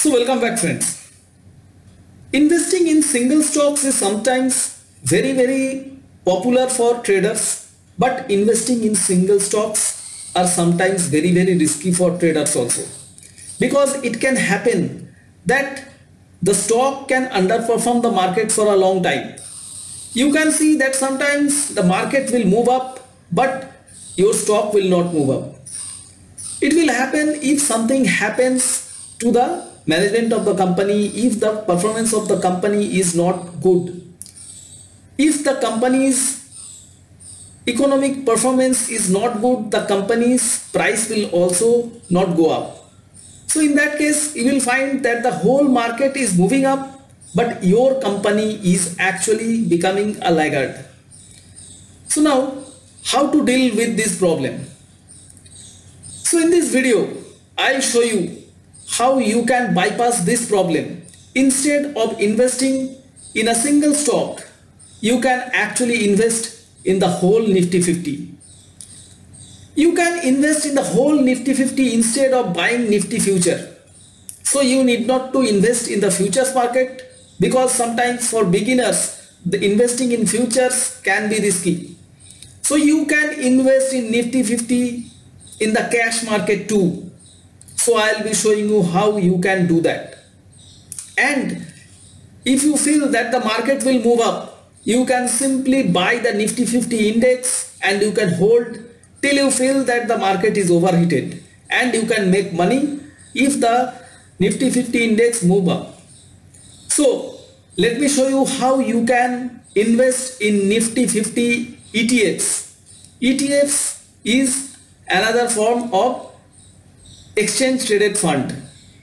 So welcome back friends. Investing in single stocks is sometimes very popular for traders, but investing in single stocks are sometimes very risky for traders also, because it can happen that the stock can underperform the market for a long time. You can see that sometimes the market will move up, but your stock will not move up. It will happen if something happens to the management of the company, if the performance of the company is not good, if the company's economic performance is not good, the company's price will also not go up. So in that case, you will find that the whole market is moving up, but your company is actually becoming a laggard. So now, how to deal with this problem? So in this video, I'll show you how you can bypass this problem. Instead of investing in a single stock, you can actually invest in the whole Nifty 50. You can invest in the whole Nifty 50 instead of buying Nifty future. So you need not to invest in the futures market, because sometimes for beginners, the investing in futures can be risky. So you can invest in Nifty 50 in the cash market too. So I'll be showing you how you can do that. And if you feel that the market will move up, you can simply buy the Nifty 50 index and you can hold till you feel that the market is overheated, and you can make money if the Nifty 50 index move up. So let me show you how you can invest in Nifty 50 ETFs. ETFs is another form of exchange traded fund.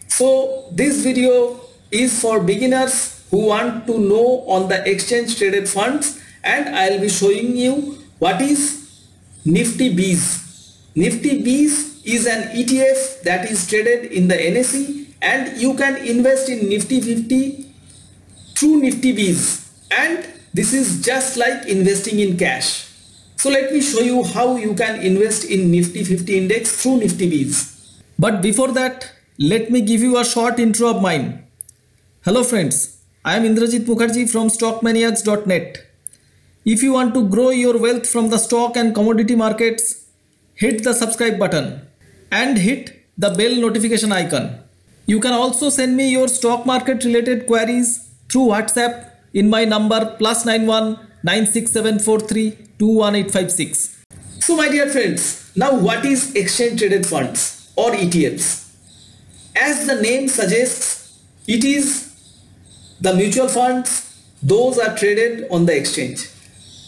So this video is for beginners who want to know on the exchange traded funds, and I'll be showing you what is Nifty Bees. Nifty Bees is an ETF that is traded in the NSE, and you can invest in Nifty 50 through Nifty Bees, and this is just like investing in cash. So let me show you how you can invest in Nifty 50 index through Nifty Bees. But before that, let me give you a short intro of mine. Hello friends, I am Indrajit Mukherjee from stockmaniacs.net. If you want to grow your wealth from the stock and commodity markets, hit the subscribe button and hit the bell notification icon. You can also send me your stock market related queries through WhatsApp in my number +91 96743 21856. So my dear friends, now what is exchange traded funds or ETFs? As the name suggests, it is the mutual funds, those are traded on the exchange.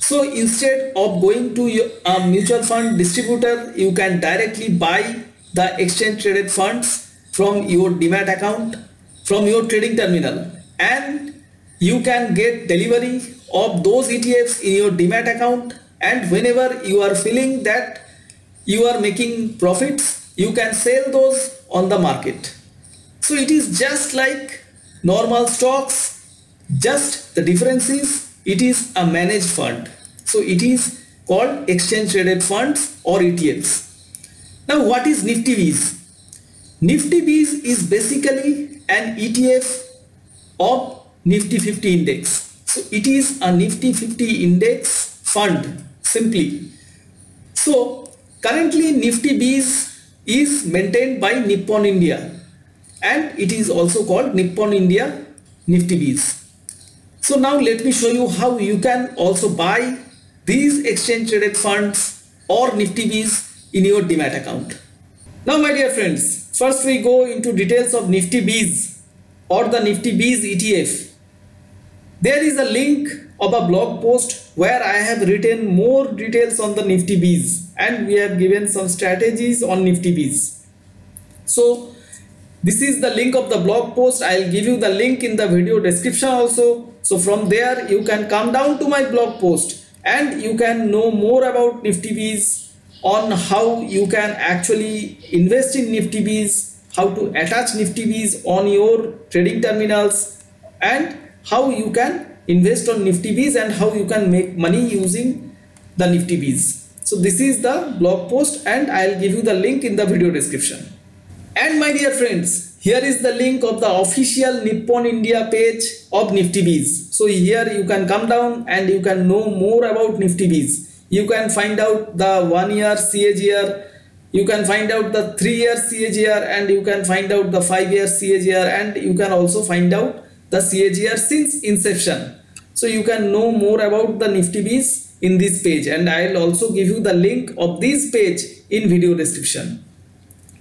So instead of going to a mutual fund distributor, you can directly buy the exchange traded funds from your Demat account, from your trading terminal, and you can get delivery of those ETFs in your Demat account, and whenever you are feeling that you are making profits, you can sell those on the market. So it is just like normal stocks, just the difference is it is a managed fund. So it is called exchange traded funds or ETFs. Now what is Nifty Bees? Nifty Bees is basically an ETF of Nifty 50 index. So it is a Nifty 50 index fund simply. So currently Nifty Bees is maintained by Nippon India, and it is also called Nippon India Nifty Bees. So now let me show you how you can also buy these exchange traded funds or Nifty Bees in your Demat account. Now my dear friends, first we go into details of Nifty Bees or the Nifty Bees ETF. There is a link of a blog post where I have written more details on the Nifty Bees, and we have given some strategies on Nifty Bees. So this is the link of the blog post. I'll give you the link in the video description also. So from there you can come down to my blog post and you can know more about Nifty Bees, on how you can actually invest in Nifty Bees, how to attach Nifty Bees on your trading terminals, and how you can invest on Nifty Bees and how you can make money using the Nifty Bees. So this is the blog post, and I'll give you the link in the video description. And my dear friends, Here is the link of the official Nippon India page of Nifty Biz. So here you can come down and you can know more about Nifty Biz. You can find out the 1 year CAGR, you can find out the 3 year CAGR, and you can find out the 5 year CAGR, and you can also find out the CAGR since inception. So you can know more about the Nifty Biz in this page, and I will also give you the link of this page in video description.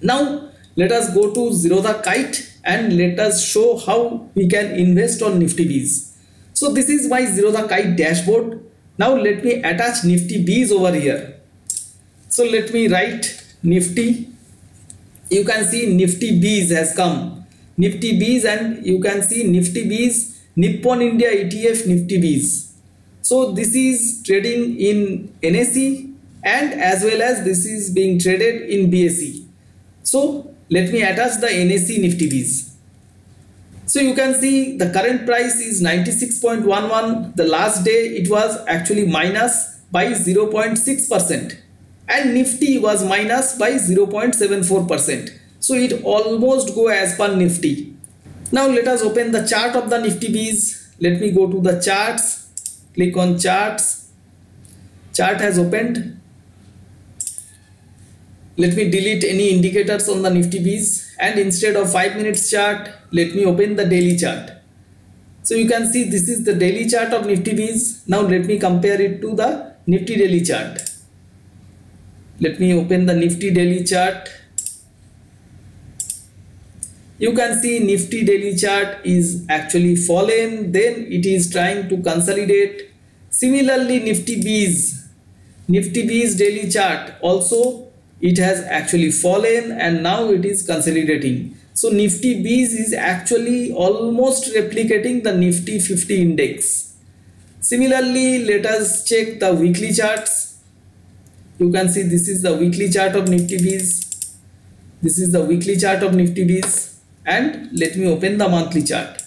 Now let us go to Zerodha Kite and let us show how we can invest on Nifty Biz. So this is my Zerodha Kite dashboard. Now let me attach Nifty Biz over here. So let me write Nifty. You can see Nifty Biz has come. Nifty Biz, and you can see Nifty Biz Nippon India ETF Nifty Biz. So this is trading in NSE, and as well as this is being traded in BSE. So let me attach the NSE Nifty Biz. So you can see the current price is 96.11. The last day it was actually minus by 0.6%, and Nifty was minus by 0.74%. So it almost go as per Nifty. Now let us open the chart of the Nifty Biz. Let me go to the charts. Click on charts. Chart has opened. Let me delete any indicators on the Nifty Biz, and instead of 5 minutes chart, let me open the daily chart. So you can see this is the daily chart of Nifty Biz. Now let me compare it to the Nifty daily chart. Let me open the Nifty daily chart. You can see Nifty daily chart is actually fallen, then it is trying to consolidate. Similarly, Nifty Biz daily chart also, it has actually fallen and now it is consolidating. So Nifty Biz is actually almost replicating the Nifty 50 index. Similarly, let us check the weekly charts. You can see this is the weekly chart of Nifty Biz. This is the weekly chart of Nifty Biz. And let me open the monthly chart.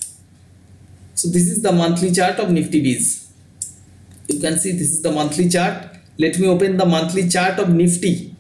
So this is the monthly chart of Nifty Biz. You can see this is the monthly chart. Let me open the monthly chart of Nifty.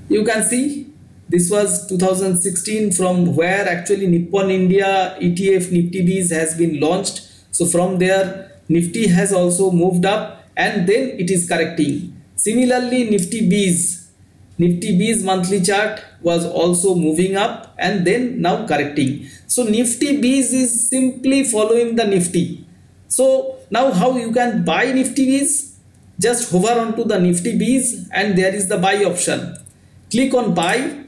You can see this was 2016, from where actually Nippon India ETF Nifty Biz has been launched. So from there Nifty has also moved up and then it is correcting. Similarly, Nifty Biz monthly chart was also moving up and then now correcting. So Nifty Biz is simply following the Nifty. So now how you can buy Nifty Biz? Just hover onto the Nifty Biz and there is the buy option. Click on buy.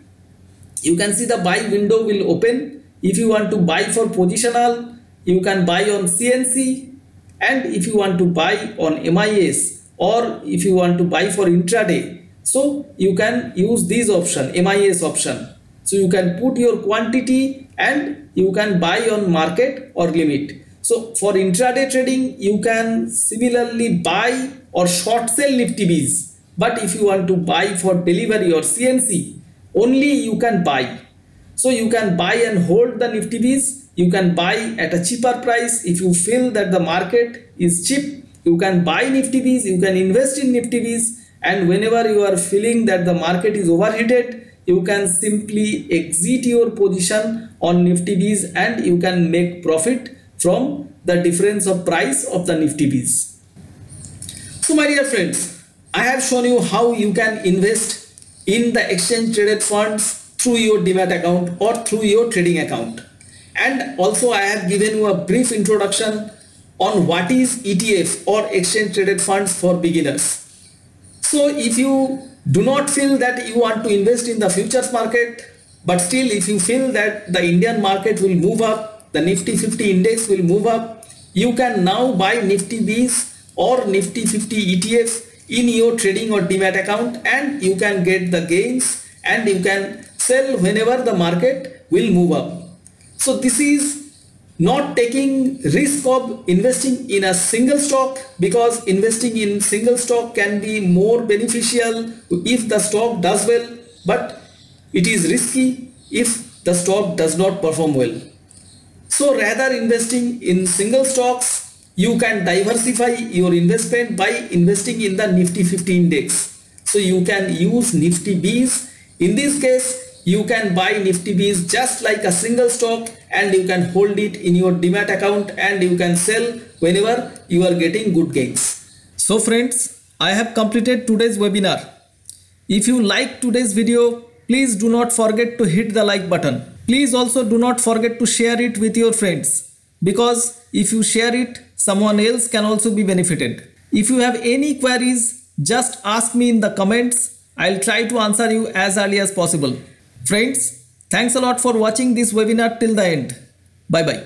You can see the buy window will open. If you want to buy for positional, you can buy on CNC, and if you want to buy on MIS, or if you want to buy for intraday, so you can use this option, MIS option. So you can put your quantity and you can buy on market or limit. So for intraday trading, you can similarly buy or short sell Nifty Biz. But if you want to buy for delivery or CNC, only you can buy. So you can buy and hold the Nifty Biz. You can buy at a cheaper price. If you feel that the market is cheap, you can buy Nifty Biz, you can invest in Nifty Biz. And whenever you are feeling that the market is overheated, you can simply exit your position on Nifty Biz and you can make profit from the difference of price of the Nifty Biz. So my dear friends, I have shown you how you can invest in the exchange traded funds through your Demat account or through your trading account. And also I have given you a brief introduction on what is ETF or exchange traded funds for beginners. So if you do not feel that you want to invest in the futures market, but still if you feel that the Indian market will move up, the Nifty 50 index will move up, you can now buy Nifty Biz or Nifty 50 ETF in your trading or Demat account, and you can get the gains and you can sell whenever the market will move up. So this is not taking risk of investing in a single stock, because investing in single stock can be more beneficial if the stock does well, but it is risky if the stock does not perform well. So rather investing in single stocks, you can diversify your investment by investing in the Nifty 50 index. So you can use Nifty Biz In this case, you can buy Nifty Bees just like a single stock and you can hold it in your Demat account and you can sell whenever you are getting good gains. So friends, I have completed today's webinar. If you like today's video, please do not forget to hit the like button. Please also do not forget to share it with your friends, because if you share it, someone else can also be benefited. If you have any queries, just ask me in the comments. I'll try to answer you as early as possible. Friends, thanks a lot for watching this webinar till the end. Bye bye.